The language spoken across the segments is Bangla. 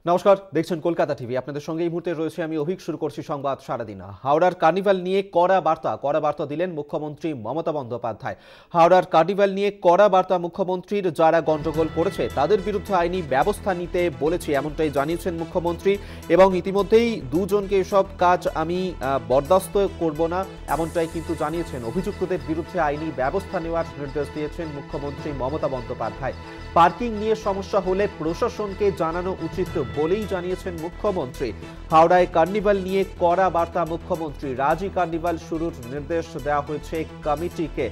নমস্কার, দেখছেন কলকাতা টিভি। আপনাদের সঙ্গে এই মুহূর্তে রয়েছে আমি অভিক। শুরু করছি সংবাদ সারাদিন। হাওড়ার কার্নিভাল নিয়ে কড়া বার্তা দিলেন মুখ্যমন্ত্রী মমতা বন্দ্যোপাধ্যায়। হাওড়ার কার্নিভাল নিয়ে কড়া বার্তা মুখ্যমন্ত্রীর। যারা গন্ডগোল করেছে তাদের বিরুদ্ধে আইনি ব্যবস্থা নিতে বলেছে, এমনটাই জানিয়েছেন মুখ্যমন্ত্রী। এবং ইতিমধ্যেই দুজনকে এসব কাজ আমি বরদাস্ত করব না, এমনটাই কিন্তু জানিয়েছেন। অভিযুক্তদের বিরুদ্ধে আইনি ব্যবস্থা নেওয়ার নির্দেশ দিয়েছেন মুখ্যমন্ত্রী মমতা বন্দ্যোপাধ্যায়। পার্কিং নিয়ে সমস্যা হলে প্রশাসনকে জানানো উচিত বলেই জানিয়েছেন মুখ্যমন্ত্রী। হাওড়ায় কার্নিভাল নিয়ে কড়া বার্তা মুখ্যমন্ত্রী। রাজি কার্নিভাল শুরুর নির্দেশ দেওয়া হয়েছে কমিটিকে।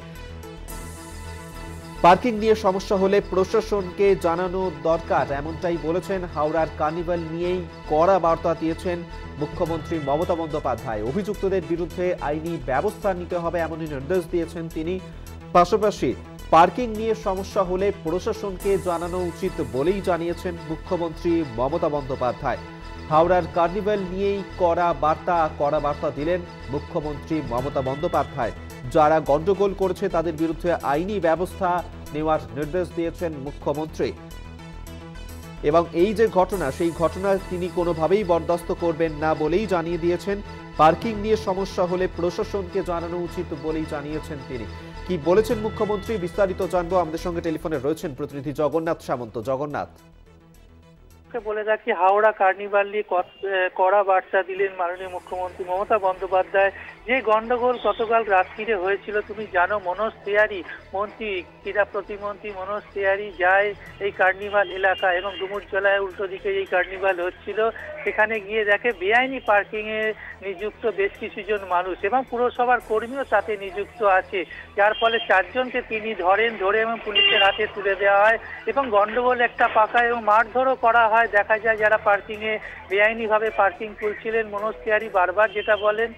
পার্কিং নিয়ে সমস্যা হলে প্রশাসনকে জানানো দরকার, এমনটাই বলেছেন। হাওড়ার কার্নিভাল নিয়েই কড়া বার্তা দিয়েছেন মুখ্যমন্ত্রী মমতা বন্দ্যোপাধ্যায়। অভিযুক্তদের বিরুদ্ধে আইনি ব্যবস্থা নিতে হবে এমনই নির্দেশ দিয়েছেন তিনি। পাশাপাশি পার্কিং নিয়ে সমস্যা হলে প্রশাসনকে জানানো উচিত বলেই জানিয়েছেন মুখ্যমন্ত্রী মমতা বন্দ্যোপাধ্যায়। হাওড়ার কার্নিভাল নিয়েই কড়া বার্তা দিলেন মুখ্যমন্ত্রী মমতা বন্দ্যোপাধ্যায়। যারা গন্ডগোল করেছে তাদের বিরুদ্ধে আইনি ব্যবস্থা নেওয়ার নির্দেশ দিয়েছেন মুখ্যমন্ত্রী। এবং এই যে ঘটনা, সেই ঘটনা তিনি কোনোভাবেই বরদাস্ত করবেন না বলেই জানিয়ে দিয়েছেন। পার্কিং নিয়ে সমস্যা হলে প্রশাসনকে জানানো উচিত বলেই জানিয়েছেন তিনি। কি বলেছেন মুখ্যমন্ত্রী বিস্তারিত জানবো। আমাদের সঙ্গে টেলিফোনে রয়েছেন প্রতিনিধি জগন্নাথ সামন্ত। জগন্নাথ, বলে রাখি, হাওড়া কার্নিভাল নিয়ে কড়া বার্তা দিলেন মাননীয় মুখ্যমন্ত্রী মমতা বন্দ্যোপাধ্যায়। যে গন্ডগোল গতকাল রাত্রিরে হয়েছিল তুমি জানো, মনোজ তিওয়ারি মন্ত্রী, ক্রীড়া প্রতিমন্ত্রী মনোজ তিওয়ারি যায় এই কার্নিভাল এলাকা এবং ডুমুরজলায় উল্টো দিকে এই কার্নিভাল হচ্ছিল। সেখানে গিয়ে দেখে বেআইনি পার্কিং এ নিযুক্ত বেশ কিছুজন মানুষ এবং পুরসভার কর্মীও তাতে নিযুক্ত আছে, যার ফলে চারজনকে তিনি ধরে এবং পুলিশের হাতে তুলে দেওয়া হয় এবং গন্ডগোল একটা পাকা এবং মারধরও করা হয়। দেখা যায় যারা পার্কিং এ বেআইনি ভাবে পার্কিং করছিলেন, মনোজ তিওয়ারি বারবার যেটা বলেন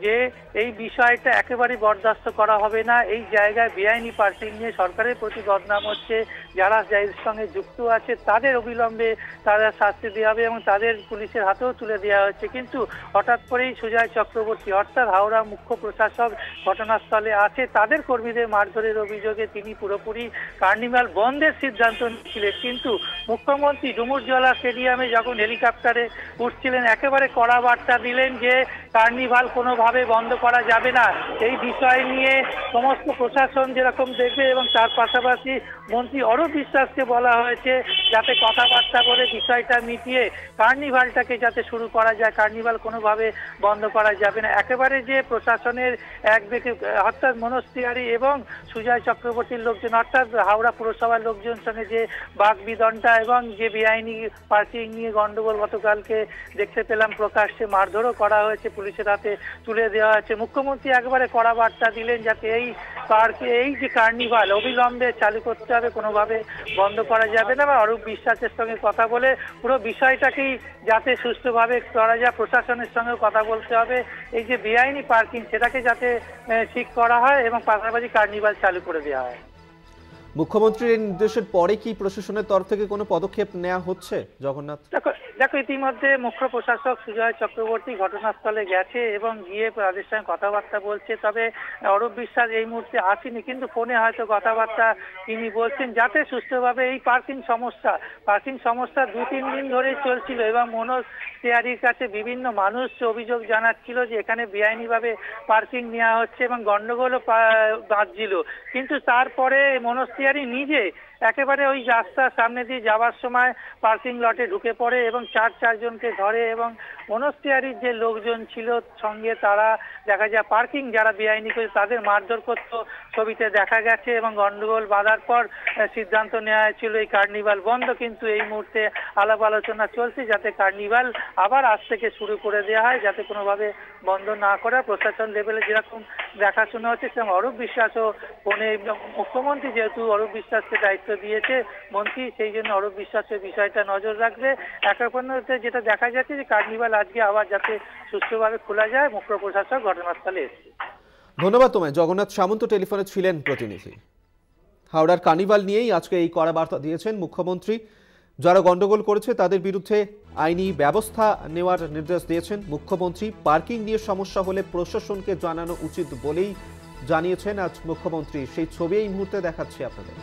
যে এই বিষয়টা একেবারে বরদাস্ত করা হবে না। এই জায়গায় বেআইনি পার্কিং নিয়ে সরকারের প্রতি বদনাম হচ্ছে। যারা এর সঙ্গে যুক্ত আছে তাদের অবিলম্বে তারা শাস্তি দেওয়া হবে এবং তাদের পুলিশের হাতেও তুলে দেওয়া হচ্ছে। কিন্তু হঠাৎ করেই সুজয় চক্রবর্তী অর্থাৎ হাওড়া মুখ্য প্রশাসক ঘটনাস্থলে আছে। তাদের কর্মীদের মারধরের অভিযোগে তিনি পুরোপুরি কার্নিভাল বন্ধের সিদ্ধান্ত নিয়েছিলেন। কিন্তু মুখ্যমন্ত্রী ডুমুরজলা স্টেডিয়ামে যখন হেলিকপ্টারে উঠছিলেন একেবারে কড়া বার্তা দিলেন যে কার্নিভাল কোনোভাবে বন্ধ করা যাবে না। এই বিষয় নিয়ে সমস্ত প্রশাসন যেরকম দেখবে এবং তার পাশাপাশি মন্ত্রী অরূপ বিশ্বাসকে বলা হয়েছে যাতে কথাবার্তা বলে বিষয়টা মিটিয়ে কার্নিভালটাকে যাতে শুরু করা যায়। কার্নিভাল কোনোভাবে বন্ধ করা যাবে না। একেবারে যে প্রশাসনের এক ব্যক্তি অর্থাৎ মনোজ তিওয়ারি এবং সুজয় চক্রবর্তীর লোকজন অর্থাৎ হাওড়া পুরসভার লোকজন সঙ্গে যে বাকবিদনটা এবং যে বেআইনি পার্কিং নিয়ে গন্ডগোল গতকালকে দেখতে পেলাম প্রকাশ্যে মারধরও করা হয়েছে, পুলিশের হাতে তুলে দেওয়া হয়েছে। মুখ্যমন্ত্রী একবারে কড়া বার্তা দিলেন যাতে এই পার্কে এই যে কার্নিভাল অবিলম্বে চালু করতে হবে, কোনোভাবে বন্ধ করা যাবে না। বা অরূপ বিশ্বাসের সঙ্গে কথা বলে পুরো বিষয়টাকেই যাতে সুষ্ঠুভাবে করা যায়, প্রশাসনের সঙ্গে কথা বলতে হবে। এই যে বেআইনি পার্কিং সেটাকে যাতে ঠিক করা হয় এবং পাশাপাশি কার্নিভাল চালু করে দেওয়া হয়। মুখ্যমন্ত্রীর নির্দেশের পরে কি প্রশাসনের তরফ থেকে কোনো পদক্ষেপ নেওয়া হচ্ছে? জগন্নাথ, দেখো ইতিমধ্যে মুখ্য প্রশাসক সুজয় চক্রবর্তী ঘটনাস্থলে গেছে এবং গিয়ে তাদের সঙ্গে কথাবার্তা বলছে। তবে অরূপ বিশ্বাস এই মুহূর্তে আসেনি, কিন্তু ফোনে হয়তো কথাবার্তা তিনি বলছেন যাতে সুষ্ঠুভাবে এই পার্কিং সমস্যা 2-3 দিন ধরেই চলছিল এবং মনোজ তিওয়ারির কাছে বিভিন্ন মানুষ অভিযোগ জানাচ্ছিল যে এখানে বেআইনিভাবে পার্কিং নেওয়া হচ্ছে এবং গন্ডগোলও বাঁধছিল। কিন্তু তারপরে মনোজ তিওয়ারি নিজে একেবারে ওই রাস্তার সামনে দিয়ে যাওয়ার সময় পার্কিং লটে ঢুকে পড়ে এবং চারজনকে ধরে এবং মনোজ তিওয়ারির যে লোকজন ছিল সঙ্গে তারা দেখা যায় পার্কিং যারা বেআইনি করে তাদের মারধর করত ছবিতে দেখা গেছে এবং গন্ডগোল বাঁধার পর সিদ্ধান্ত নেওয়া হয়েছিল এই কার্নিভাল বন্ধ। কিন্তু এই মুহূর্তে আলাপ আলোচনা চলছে যাতে কার্নিভাল আবার আজ থেকে শুরু করে দেওয়া হয়, যাতে কোনোভাবে বন্ধ না করা। প্রশাসন লেভেলে যেরকম দেখাশোনা হচ্ছে সেরকম অরূপ বিশ্বাসও ফোনে, মুখ্যমন্ত্রী যেহেতু অরূপ বিশ্বাসকে দায়িত্ব দিয়েছে মন্ত্রী, সেই জন্য অরূপ বিশ্বাসের বিষয়টা নজর রাখবে। একাপন্নতে যেটা দেখা যাচ্ছে যে কার্নিভাল আজকে আবার যাতে সুষ্ঠুভাবে খোলা যায়, মুখ্য প্রশাসক ঘটনাস্থলে এসেছে। ধন্যবাদ তোমায়। জগন্নাথ সামন্ত টেলিফোনে ছিলেন প্রতিনিধি। হাওড়ার কার্নিভাল নিয়েই আজকে এই কড়া বার্তা দিয়েছেন মুখ্যমন্ত্রী। যারা গন্ডগোল করেছে তাদের বিরুদ্ধে আইনি ব্যবস্থা নেওয়ার নির্দেশ দিয়েছেন মুখ্যমন্ত্রী। পার্কিং নিয়ে সমস্যা হলে প্রশাসনকে জানানো উচিত বলেই জানিয়েছেন আজ মুখ্যমন্ত্রী। সেই ছবি এই মুহূর্তে দেখাচ্ছি আপনাদের।